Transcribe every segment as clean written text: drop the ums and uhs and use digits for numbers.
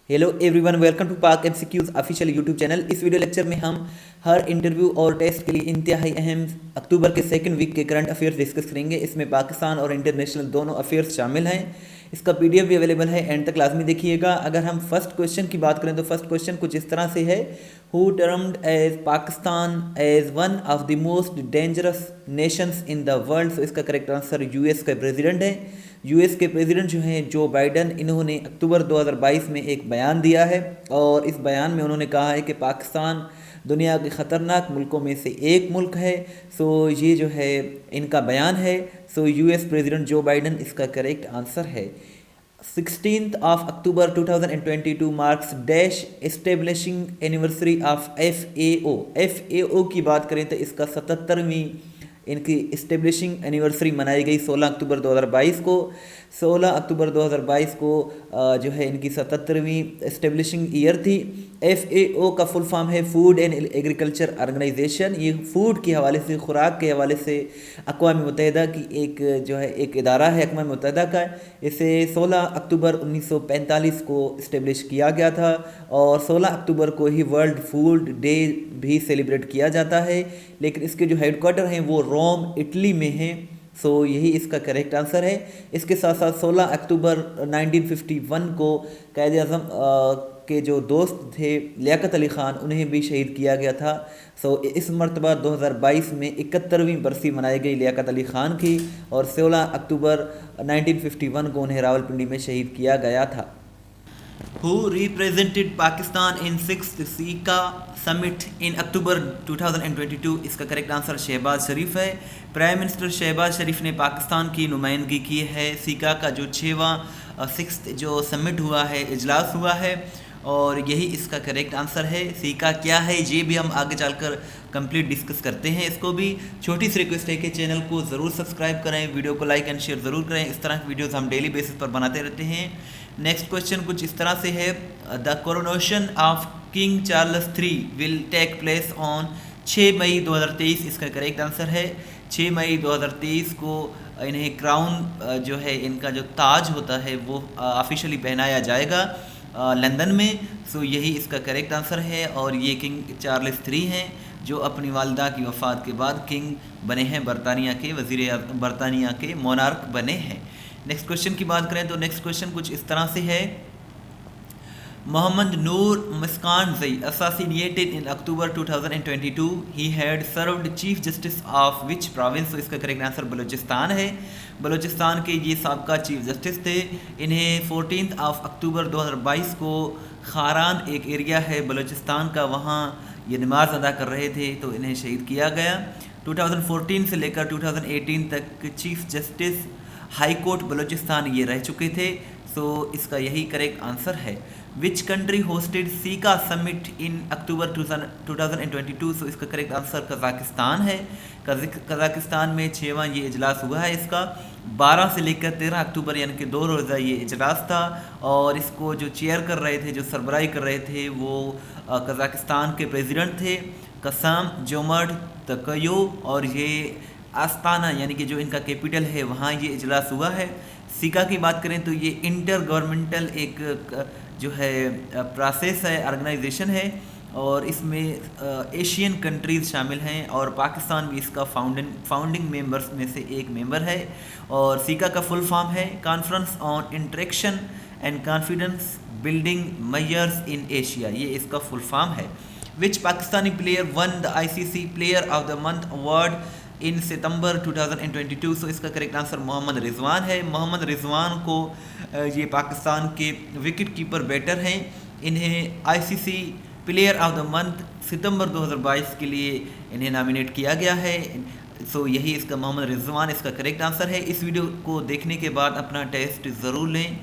Hello everyone, welcome to पाक MCQs official YouTube channel. इस video lecture में हम हर इंटरव्यू और टेस्ट के लिए इंतहाई अहम अक्टूबर के सेकंड वीक के करंट अफेयर्स डिस्कस करेंगे। इसमें पाकिस्तान और इंटरनेशनल दोनों अफेयर्स शामिल हैं। इसका पीडीएफ भी अवेलेबल है, एंड तक लाजमी देखिएगा। अगर हम फर्स्ट क्वेश्चन की बात करें तो फर्स्ट क्वेश्चन कुछ इस तरह से है, who termed as Pakistan as one of the most dangerous nations in the world. तो इसका करेक्ट आंसर यूएस के प्रेसिडेंट है। यूएस के प्रेसिडेंट जो हैं जो बाइडन, इन्होंने अक्टूबर 2022 में एक बयान दिया है और इस बयान में उन्होंने कहा है कि पाकिस्तान दुनिया के ख़तरनाक मुल्कों में से एक मुल्क है। सो ये जो है इनका बयान है। सो यूएस प्रेसिडेंट जो बाइडन इसका करेक्ट आंसर है। 16th of October 2022 marks dash establishing anniversary of FAO। FAO की बात करें तो इसका 77वीं इनकी इस्टेब्लिशिंग एनिवर्सरी मनाई गई 16 अक्टूबर 2022 को। 16 अक्टूबर 2022 को जो है इनकी 77वीं इस्टेब्लिशिंग ईयर थी। FAO का फुल फॉर्म है फूड एंड एग्रीकल्चर ऑर्गेनाइजेशन। ये फूड के हवाले से, खुराक के हवाले से अक़वाम मुत्तहिदा की एक जो है एक इदारा है अक़वाम मुत्तहिदा का। इसे 16 अक्टूबर 1945 को इस्टेब्लिश किया गया था और 16 अक्टूबर को ही वर्ल्ड फूड डे भी सेलिब्रेट किया जाता है। लेकिन इसके जो हेडक्वार्टर हैं वो रोम, इटली में हैं। सो यही इसका करेक्ट आंसर है। इसके साथ साथ 16 अक्टूबर 1951 को कायद आज़म के जो दोस्त थे लियाकत अली ख़ान, उन्हें भी शहीद किया गया था। सो इस मरतबा 2022 में 71वीं बरसी मनाई गई लियाकत अली ख़ान की और 16 अक्टूबर 1951 को उन्हें रावलपिंडी में शहीद किया गया था। Who represented Pakistan in 6th CICA summit in October 2022? इसका करेक्ट आंसर शहबाज शरीफ है। प्राइम मिनिस्टर शहबाज शरीफ ने पाकिस्तान की नुमाइंदगी की है। सीका का जो 6वां 6th जो समिट हुआ है, इजलास हुआ है, और यही इसका करेक्ट आंसर है। सीका क्या है ये भी हम आगे चलकर कंप्लीट डिस्कस करते हैं। इसको भी छोटी सी रिक्वेस्ट है कि चैनल को ज़रूर सब्सक्राइब करें, वीडियो को लाइक एंड शेयर ज़रूर करें। इस तरह की वीडियोस हम डेली बेसिस पर बनाते रहते हैं। नेक्स्ट क्वेश्चन कुछ इस तरह से है, the coronation of king Charles III will take place on 6 May 2023। इसका करेक्ट आंसर है 6 मई 2023 को इन्हें क्राउन जो है इनका जो ताज होता है वो ऑफिशियली पहनाया जाएगा लंदन में। सो यही इसका करेक्ट आंसर है। और ये किंग चार्ल्स III हैं जो अपनी वालदा की वफ़ात के बाद किंग बने हैं, बरतानिया के वज़ीर बरतानिया के मोनार्क बने हैं। नेक्स्ट क्वेश्चन की बात करें तो नेक्स्ट क्वेश्चन कुछ इस तरह से है, मोहम्मद नूर मस्कानज़ई assassinated in October 2022. He had served chief justice of which province? तो इसका करेक्ट आंसर बलूचिस्तान है। बलूचिस्तान के ये साबका चीफ जस्टिस थे। इन्हें 14 अक्टूबर 2022 को खारान एक एरिया है बलूचिस्तान का, वहाँ ये नमाज अदा कर रहे थे तो इन्हें शहीद किया गया। 2014 से लेकर 2018 तक chief justice high court Balochistan ये रह चुके थे। सो इसका यही करेक्ट आंसर है। Which country hosted CICA summit in October 2022? So इसका करेक्ट आंसर कज़ाकिस्तान है। कज़ाकिस्तान में 6वां ये इजलास हुआ है। इसका 12 से लेकर 13 अक्टूबर यानी कि 2 रोज़ा ये इजलास था और इसको जो चेयर कर रहे थे, जो सरबराही कर रहे थे, वो कज़ाकिस्तान के प्रेसिडेंट थे कसाम जोमर्ट तोकायेव। और ये आस्ताना यानी कि जो इनका कैपिटल है वहाँ ये इजलास हुआ है। सीका की बात करें तो ये इंटर गवर्नमेंटल एक जो है प्रोसेस है, ऑर्गेनाइजेशन है, और इसमें एशियन कंट्रीज़ शामिल हैं और पाकिस्तान भी इसका फाउंडिंग मेंबर्स में से एक मेंबर है। और सीका का फुल फॉर्म है conference on interaction and confidence building measures in Asia, ये इसका फुल फॉर्म है। Which Pakistani player won the ICC player of the month award in September 2022? So इसका करेक्ट आंसर मोहम्मद रिजवान है। मोहम्मद रिजवान को ये पाकिस्तान के विकेट कीपर बैटर हैं। इन्हें ICC player of the month सितंबर 2022 के लिए इन्हें नॉमिनेट किया गया है। सो यही इसका मोहम्मद रिजवान इसका करेक्ट आंसर है। इस वीडियो को देखने के बाद अपना टेस्ट ज़रूर लें,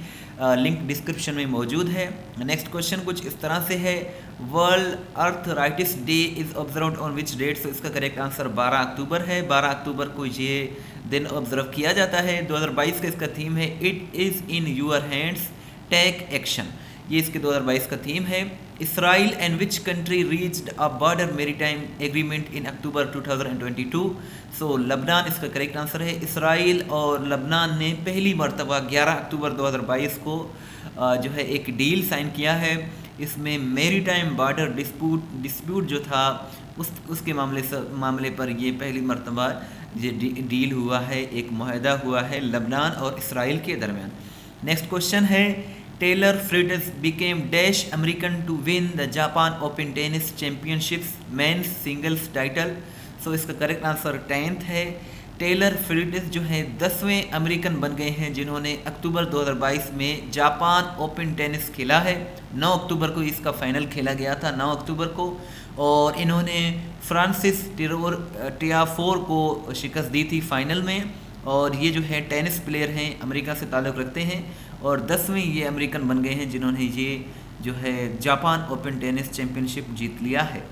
लिंक डिस्क्रिप्शन में मौजूद है। नेक्स्ट क्वेश्चन कुछ इस तरह से है, world arthritis day is observed on which date? So इसका करेक्ट आंसर 12 अक्टूबर है। 12 अक्टूबर को ये दिन ऑब्जर्व किया जाता है। 2022 का इसका थीम है it is in your hands take action, ये इसके 2022 का थीम है। Israel and which country reached a border maritime agreement in October 2022? So लबनान इसका करेक्ट आंसर है। इसराइल और लबनान ने पहली मरतबा 11 अक्टूबर 2022 को जो है एक डील साइन किया है। इसमें मैरीटाइम बॉर्डर डिस्प्यूट जो था उसके मामले पर ये पहली मरतबा ये डील हुआ है, एक मुआहदा हुआ है लेबनान और इसराइल के दरमियान। नेक्स्ट क्वेश्चन है Taylor Fritz became dash American to win the Japan open tennis championships men's singles title. So इसका करेक्ट आंसर 10th है। टेलर फ्रिट्ज जो है 10वें अमेरिकन बन गए हैं जिन्होंने अक्टूबर 2022 में जापान ओपन टेनिस खेला है। 9 अक्टूबर को इसका फाइनल खेला गया था, 9 अक्टूबर को, और इन्होंने फ्रांसिस टियाफोर को शिकस्त दी थी फाइनल में। और ये जो है टेनिस प्लेयर हैं, अमेरिका से ताल्लुक़ रखते हैं और 10वें ये अमेरिकन बन गए हैं जिन्होंने ये जो है जापान ओपन टेनिस चैम्पियनशिप जीत लिया है।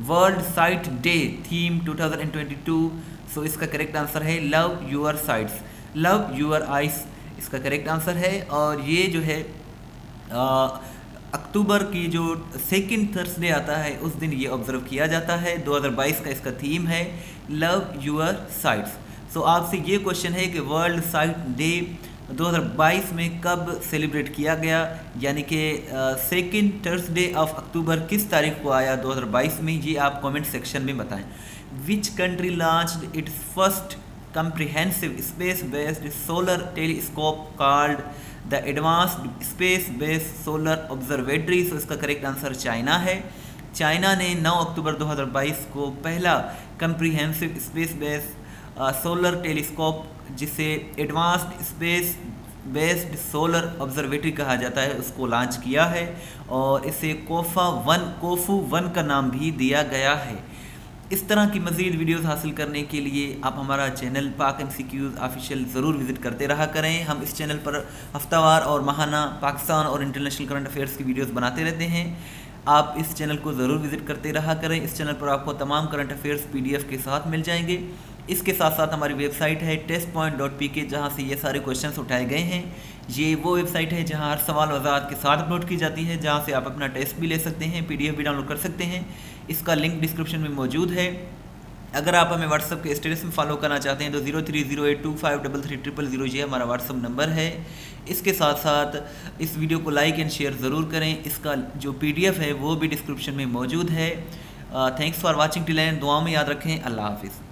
World sight day theme 2022। So इसका करेक्ट आंसर है love your sights, love your eyes इसका करेक्ट आंसर है। और ये जो है अक्टूबर की जो सेकंड थर्सडे आता है उस दिन ये ऑब्जर्व किया जाता है। 2022 का इसका थीम है लव यूर साइट्स। सो आपसे ये क्वेश्चन है कि वर्ल्ड साइट डे 2022 में कब सेलिब्रेट किया गया, यानी कि सेकंड थर्सडे ऑफ अक्टूबर किस तारीख को आया 2022 में, ये आप कमेंट सेक्शन में बताएं। Which country launched it's first comprehensive space based solar telescope called the advanced space based solar observatory। So इसका करेक्ट आंसर चाइना है। चाइना ने 9 अक्टूबर 2022 को पहला comprehensive space based solar telescope जिसे advanced space based solar observatory कहा जाता है उसको लॉन्च किया है और इसे कोफू 1 का नाम भी दिया गया है। इस तरह की मज़ीद वीडियोस हासिल करने के लिए आप हमारा चैनल पाक MCQs ऑफिशियल ज़रूर विज़िट करते रहा करें। हम इस चैनल पर हफ्तावार और माहाना पाकिस्तान और इंटरनेशनल करंट अफेयर्स की वीडियोस बनाते रहते हैं। आप इस चैनल को ज़रूर विज़िट करते रहा करें। इस चैनल पर आपको तमाम करंट अफेयर्स PDF के साथ मिल जाएंगे। इसके साथ साथ हमारी वेबसाइट है testpoint.pk जहाँ से ये सारे क्वेश्चंस उठाए गए हैं। ये वो वेबसाइट है जहाँ हर सवाल वज़ाहत के साथ अपलोड की जाती है, जहाँ से आप अपना टेस्ट भी ले सकते हैं, PDF भी डाउनलोड कर सकते हैं। इसका लिंक डिस्क्रिप्शन में मौजूद है। अगर आप हमें व्हाट्सअप के स्टेटस में फॉलो करना चाहते हैं तो 0308253300 ये हमारा व्हाट्सअप नंबर है। इसके साथ साथ इस वीडियो को लाइक एंड शेयर ज़रूर करें। इसका जो PDF है वो भी डिस्क्रिप्शन में मौजूद है। Thanks for watching till and, दुआ में याद रखें। अल्लाह हाफिज़।